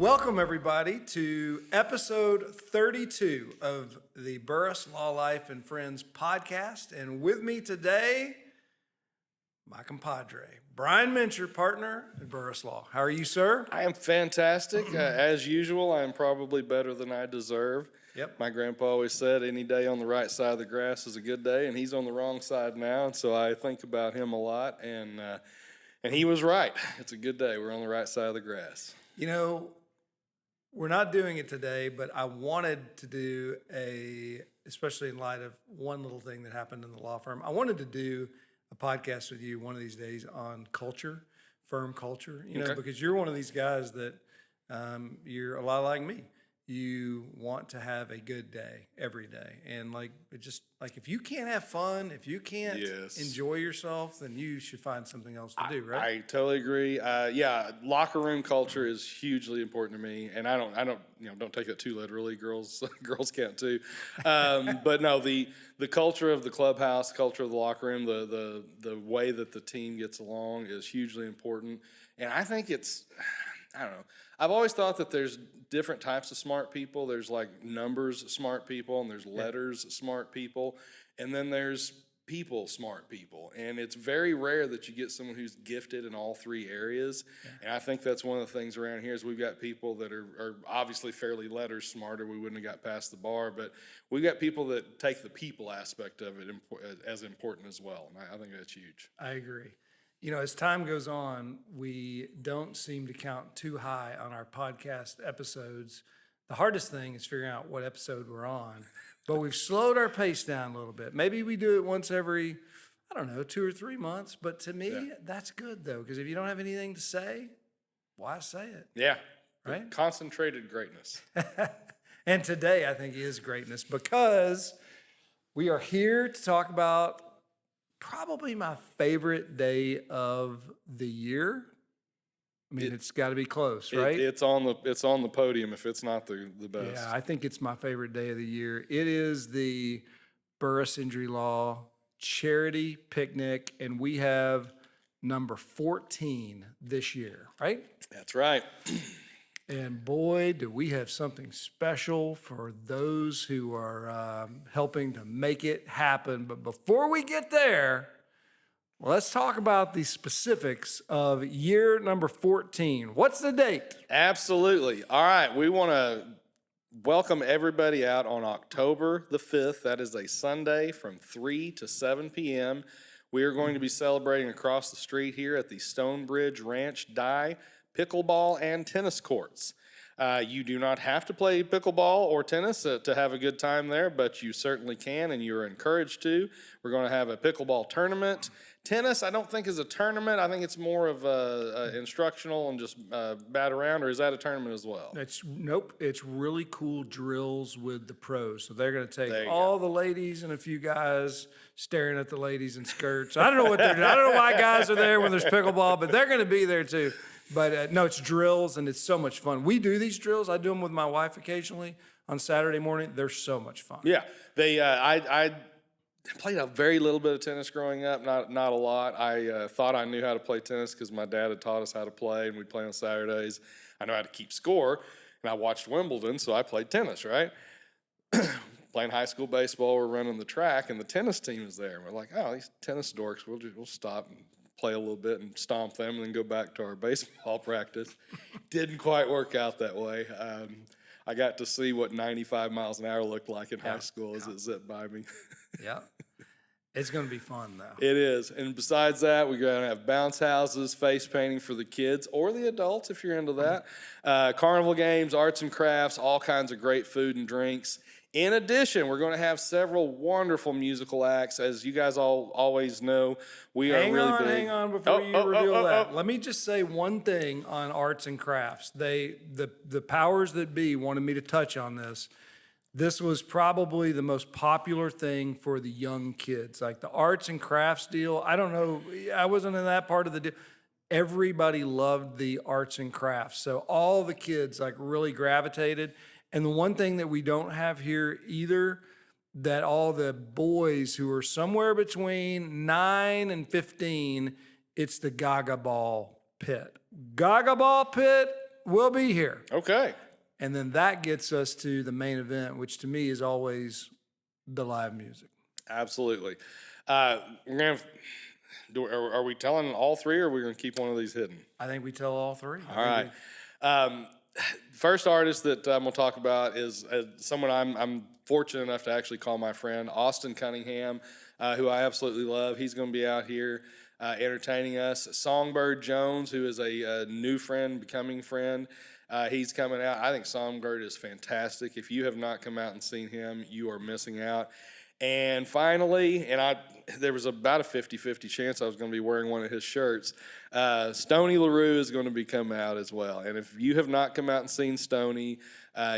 Welcome, everybody, to episode 32 of the Burress Law Life and Friends podcast. And with me today, my compadre, Brian Mincher, partner at Burress Law. How are you, sir? I am fantastic. As usual, I am probably better than I deserve. Yep. My grandpa always said any day on the right side of the grass is a good day, and he's on the wrong side now. And so I think about him a lot, and he was right. It's a good day. We're on the right side of the grass. You know, we're not doing it today, but I wanted to do especially in light of one little thing that happened in the law firm, I wanted to do a podcast with you one of these days on culture, firm culture, because you're one of these guys that you're a lot like me. You want to have a good day every day. And if you can't have fun, if you can't enjoy yourself, then you should find something else to do, right? I totally agree. Locker room culture is hugely important to me, and I don't take that too literally. Girls can't too. But no, the culture of the clubhouse, culture of the locker room, the way that the team gets along is hugely important. And I think I don't know. I've always thought that there's different types of smart people. There's like numbers smart people, and there's letters smart people, and then there's people smart people. And it's very rare that you get someone who's gifted in all three areas. Yeah. And I think that's one of the things around here is we've got people that are obviously fairly letters smarter. We wouldn't have got past the bar, but we've got people that take the people aspect of it as important as well. And I think that's huge. I agree. You know, as time goes on, we don't seem to count too high on our podcast episodes. The hardest thing is figuring out what episode we're on, but we've slowed our pace down a little bit. Maybe we do it once every, 2 or 3 months. But to me, that's good, though, because if you don't have anything to say, why say it? Yeah. Right? Concentrated greatness. And today, I think, is greatness because we are here to talk about probably my favorite day of the year. I mean, it's got to be close, right? It's on the podium if it's not the best. Yeah, I think it's my favorite day of the year. It is the Burress Injury Law Charity Picnic, and we have number 14 this year, right? That's right. And boy, do we have something special for those who are helping to make it happen. But before we get there, let's talk about the specifics of year number 14. What's the date? Absolutely. All right. We want to welcome everybody out on October the 5th. That is a Sunday from 3 to 7 p.m. We are going to be celebrating across the street here at the Stonebridge Ranch Dye pickleball and tennis courts. You do not have to play pickleball or tennis to have a good time there, but you certainly can, and you're encouraged to. We're going to have a pickleball tournament. Tennis, I don't think is a tournament. I think it's more of a instructional and just bat around, or is that a tournament as well? Nope. It's really cool drills with the pros. So they're going to take all the ladies and a few guys staring at the ladies in skirts. I don't know what they're doing. I don't know why guys are there when there's pickleball, but they're going to be there too. But no, it's drills, and it's so much fun. We do these drills. I do them with my wife occasionally on Saturday morning. They're so much fun. Yeah, I played a very little bit of tennis growing up, not a lot. I thought I knew how to play tennis because my dad had taught us how to play, and we'd play on Saturdays. I know how to keep score, and I watched Wimbledon, so I played tennis, right? Playing high school baseball, we're running the track, and the tennis team is there. And we're like, oh, these tennis dorks, we'll stop and play a little bit and stomp them and then go back to our baseball practice. Didn't quite work out that way. I got to see what 95 miles an hour looked like in high school as it zipped by me. Yeah. It's going to be fun, though. It is. And besides that, we're going to have bounce houses, face painting for the kids or the adults if you're into that. Carnival games, arts and crafts, all kinds of great food and drinks. In addition, we're going to have several wonderful musical acts. As you guys all always know, we are really big. Hang on before you reveal that. Let me just say one thing on arts and crafts. The powers that be wanted me to touch on this. This was probably the most popular thing for the young kids. Like the arts and crafts deal, I don't know, I wasn't in that part of the deal. Everybody loved the arts and crafts. So all the kids really gravitated. And the one thing that we don't have here either, that all the boys who are somewhere between 9 and 15, it's the Gaga Ball Pit. Gaga Ball Pit we'll be here. Okay. And then that gets us to the main event, which to me is always the live music. Absolutely. We're gonna. Are we telling all three, or are we gonna keep one of these hidden? I think we tell all three. All right. First artist that I'm gonna talk about is someone I'm fortunate enough to actually call my friend, Austin Cunningham, who I absolutely love. He's gonna be out here entertaining us. Songbird Jones, who is a new friend, becoming friend. He's coming out. I think Songbird is fantastic. If you have not come out and seen him, you are missing out. And finally, there was about a 50-50 chance I was going to be wearing one of his shirts. Stoney LaRue is going to be coming out as well. And if you have not come out and seen Stoney,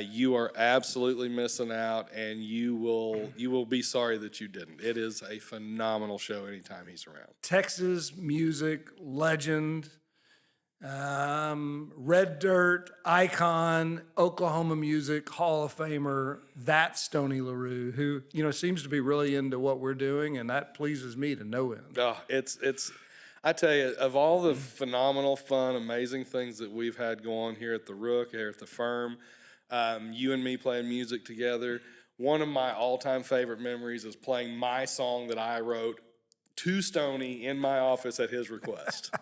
you are absolutely missing out, and you will be sorry that you didn't. It is a phenomenal show anytime he's around. Texas music legend, Red Dirt icon, Oklahoma music Hall of Famer. That's Stoney LaRue, who seems to be really into what we're doing, and that pleases me to no end. Oh, it's. I tell you, of all the phenomenal, fun, amazing things that we've had go on here at the Rook, here at the firm, you and me playing music together. One of my all-time favorite memories is playing my song that I wrote to Stoney in my office at his request.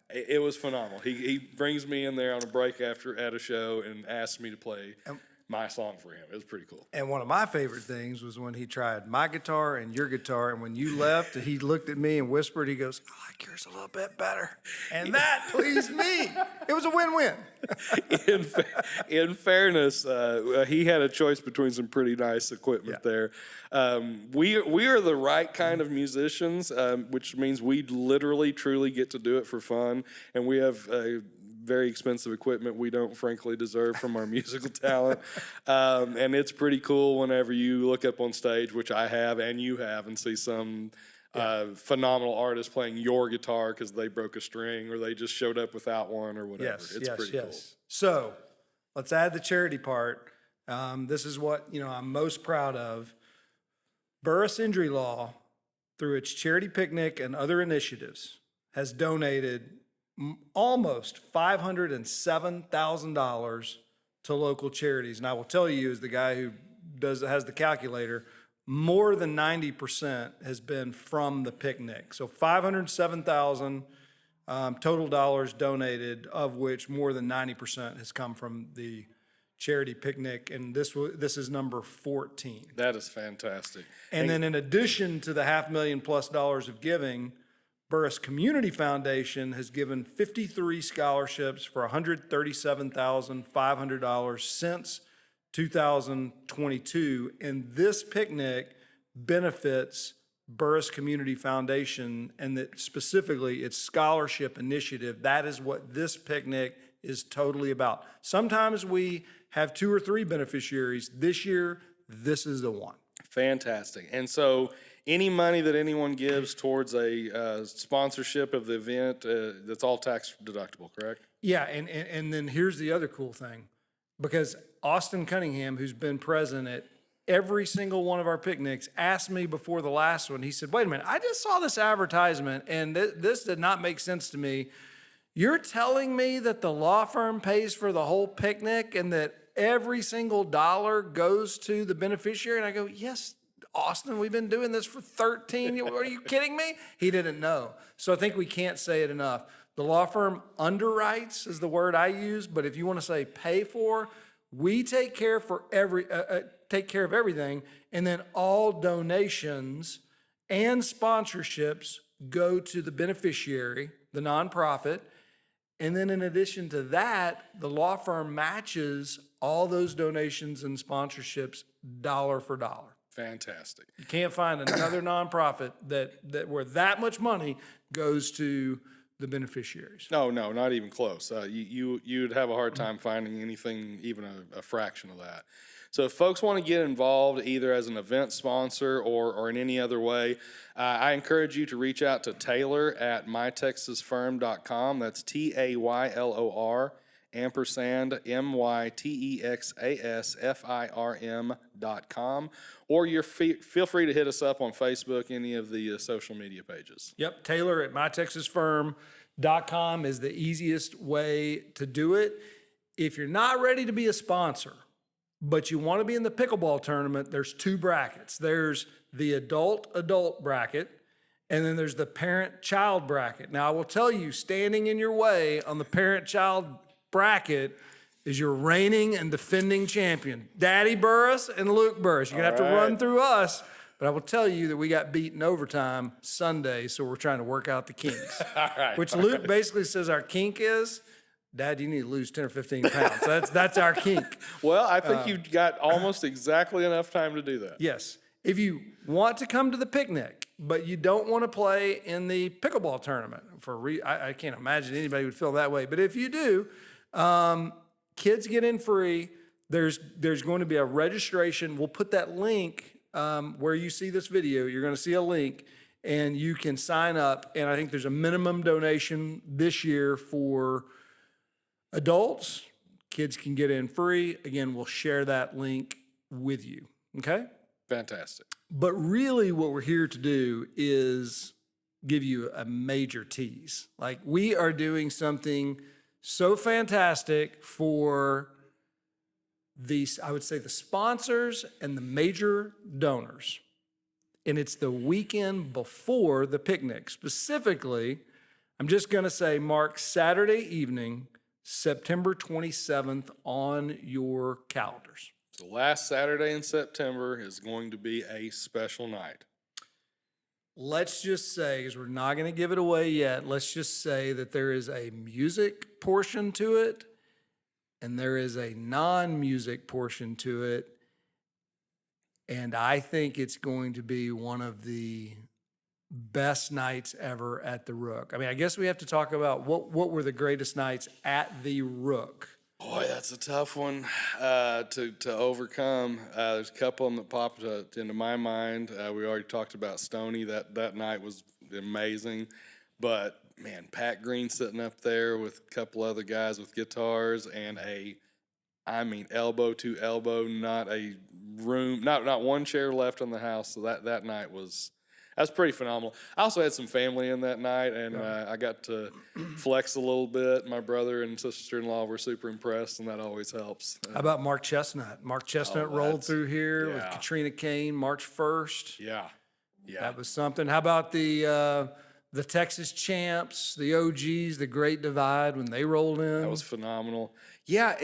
It was phenomenal. He brings me in there on a break at a show and asks me to play my song for him. It was pretty cool. And one of my favorite things was when he tried my guitar and your guitar, and when you left, he looked at me and whispered, he goes, "I like yours a little bit better." And that pleased me. It was a win-win. In fairness, he had a choice between some pretty nice equipment there. We are the right kind of musicians, which means we literally, truly get to do it for fun, and we have very expensive equipment we don't frankly deserve from our musical talent. And it's pretty cool whenever you look up on stage, which I have and you have, and see some phenomenal artist playing your guitar because they broke a string or they just showed up without one or whatever. It's pretty cool. So let's add the charity part. This is what I'm most proud of. Burress Law, through its charity picnic and other initiatives, has donated almost $507,000 to local charities. And I will tell you, as the guy who has the calculator, more than 90% has been from the picnic. So $507,000 total dollars donated, of which more than 90% has come from the charity picnic, and this is number 14. That is fantastic. And then in addition to the $500,000+ of giving, Burress Community Foundation has given 53 scholarships for $137,500 since 2022. And this picnic benefits Burress Community Foundation, and that specifically its scholarship initiative. That is what this picnic is totally about. Sometimes we have 2 or 3 beneficiaries. This year, this is the one. Fantastic. And so any money that anyone gives towards a sponsorship of the event, that's all tax deductible, correct? Yeah, and then here's the other cool thing. Because Austin Cunningham, who's been present at every single one of our picnics, asked me before the last one, he said, "Wait a minute, I just saw this advertisement and this did not make sense to me. You're telling me that the law firm pays for the whole picnic and that every single dollar goes to the beneficiary?" And I go, "Yes, Austin, we've been doing this for 13 years. Are you kidding me?" He didn't know. So I think we can't say it enough. The law firm underwrites is the word I use, but if you want to say pay for, we take care of everything, and then all donations and sponsorships go to the beneficiary, the nonprofit. And then in addition to that, the law firm matches all those donations and sponsorships dollar for dollar. Fantastic. You can't find another nonprofit that where that much money goes to the beneficiaries. No, not even close. You'd have a hard time finding anything, even a fraction of that. So if folks want to get involved either as an event sponsor or in any other way, I encourage you to reach out to Taylor at mytexasfirm.com. That's TAYLOR &MyTEXASFIRM.com. Or feel free to hit us up on Facebook, any of the social media pages. Yep, Taylor at mytexasfirm.com is the easiest way to do it. if you're not ready to be a sponsor, but you want to be in the pickleball tournament, there's 2 brackets. There's the adult bracket, and then there's the parent-child bracket. Now, I will tell you, standing in your way on the parent-child bracket is your reigning and defending champion, Daddy Burress and Luke Burress. You're going to have to run through us, but I will tell you that we got beat in overtime Sunday, so we're trying to work out the kinks. Which Luke basically says our kink is, Dad, you need to lose 10 or 15 pounds. That's our kink. Well, I think you've got almost exactly enough time to do that. Yes. If you want to come to the picnic, but you don't want to play in the pickleball tournament, I can't imagine anybody would feel that way. But if you do, kids get in free. There's going to be a registration. We'll put that link where you see this video. You're going to see a link, and you can sign up. And I think there's a minimum donation this year for adults. Kids can get in free. Again, we'll share that link with you. Okay? Fantastic. But really what we're here to do is give you a major tease. Like, we are doing something so fantastic for these, I would say, the sponsors and the major donors. And it's the weekend before the picnic. Specifically, I'm just going to say mark Saturday evening, September 27th on your calendars. The last Saturday in September is going to be a special night. Let's just say, because we're not going to give it away yet, let's just say that there is a music portion to it and there is a non-music portion to it. And I think it's going to be one of the best nights ever at the Rook. I mean, I guess we have to talk about what were the greatest nights at the Rook. Boy, that's a tough one to overcome. There's a couple of them that popped into my mind. We already talked about Stoney. That night was amazing. But, man, Pat Green sitting up there with a couple other guys with guitars and elbow to elbow, not a room, not one chair left in the house. So that night was... That's pretty phenomenal. I also had some family in that night, and I got to flex a little bit. My brother and sister-in-law were super impressed, and that always helps. How about Mark Chestnut? Mark Chestnut rolled through here with Katrina Kane March 1st. Yeah. That was something. How about the Texas champs, the OGs, the Great Divide, when they rolled in? That was phenomenal. Yeah,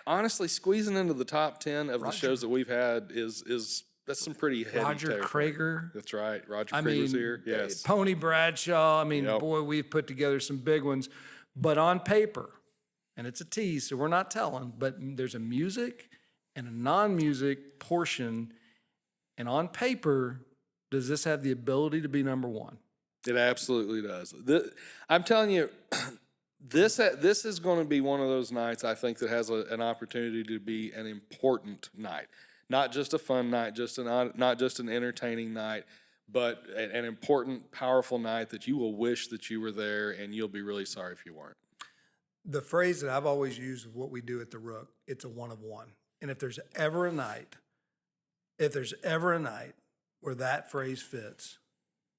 honestly, squeezing into the top 10 of the shows that we've had is that's some pretty heavy Roger territory. Krager. That's right. Roger Krager's here. Yes. Pony Bradshaw. I mean, boy, we've put together some big ones. But on paper, and it's a tease, so we're not telling, but there's a music and a non-music portion. And on paper, does this have the ability to be number one? It absolutely does. I'm telling you, this is going to be one of those nights, I think, that has an opportunity to be an important night. Not just a fun night, not just an entertaining night, but an important, powerful night that you will wish that you were there, and you'll be really sorry if you weren't. The phrase that I've always used of what we do at the Rook, it's a one of one. And if there's ever a night where that phrase fits,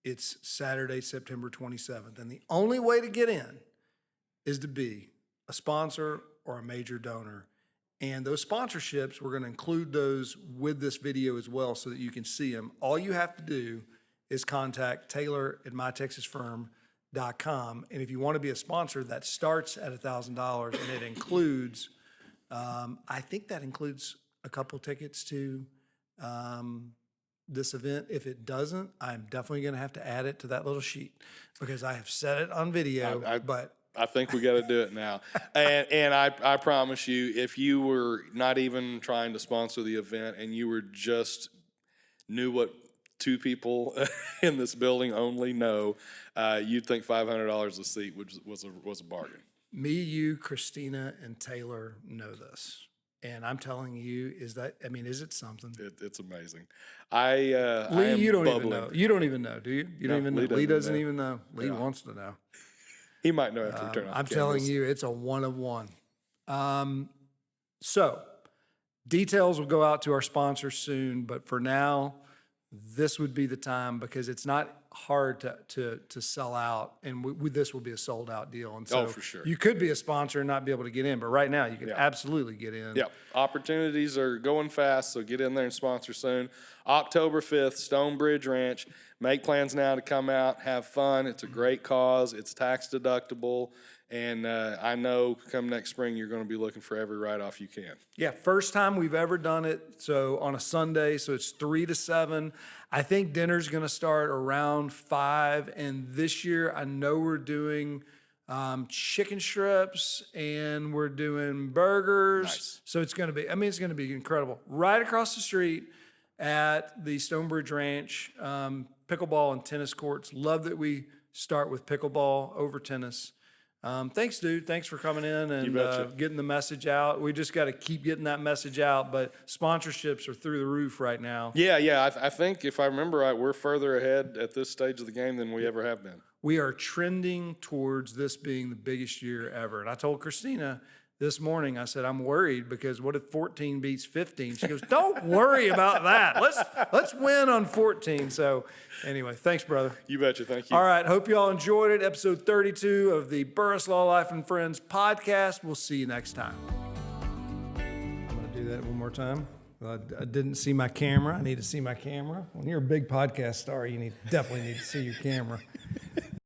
it's Saturday, September 27th. And the only way to get in is to be a sponsor or a major donor. And those sponsorships, we're going to include those with this video as well so that you can see them. All you have to do is contact Taylor at mytexasfirm.com. And if you want to be a sponsor, that starts at $1,000 and it includes, I think that includes a couple tickets to this event. If it doesn't, I'm definitely going to have to add it to that little sheet because I have said it on video, I think we got to do it now. And I promise you, if you were not even trying to sponsor the event and you were just knew what two people in this building only know, you'd think $500 a seat was a bargain. Me, you, Christina, and Taylor know this. And I'm telling you, is it something? It's amazing. Lee, you don't even know. You don't even know, do you? You don't even know. Lee doesn't even know. Lee wants to know. He might know after we turn off I'm the telling cameras. you, it's a one of one. So details will go out to our sponsors soon, but for now, this would be the time because it's not hard to sell out, and this will be a sold out deal. And so for sure. you could be a sponsor and not be able to get in, but right now you can absolutely get in. Yep. Opportunities are going fast, so get in there and sponsor soon. October 5th, Stonebridge Ranch. Make plans now to come out, have fun. It's a great cause. It's tax deductible. And I know come next spring, you're going to be looking for every write-off you can. Yeah, first time we've ever done it. So on a Sunday, so it's 3 to 7. I think dinner's going to start around 5. And this year, I know we're doing chicken strips and we're doing burgers. Nice. So it's going to be, it's going to be incredible. Right across the street at the Stonebridge Ranch, pickleball and tennis courts. Love that we start with pickleball over tennis. Thanks, dude. Thanks for coming in and getting the message out. We just got to keep getting that message out, but sponsorships are through the roof right now. Yeah. I think if I remember right, we're further ahead at this stage of the game than we ever have been. We are trending towards this being the biggest year ever. And I told Christina this morning, I said, I'm worried because what if 14 beats 15? She goes, don't worry about that. Let's win on 14. So anyway, thanks, brother. You betcha. Thank you. All right. Hope you all enjoyed it. Episode 32 of the Burress Law Life and Friends podcast. We'll see you next time. I'm going to do that one more time. I didn't see my camera. I need to see my camera. When you're a big podcast star, you definitely need to see your camera.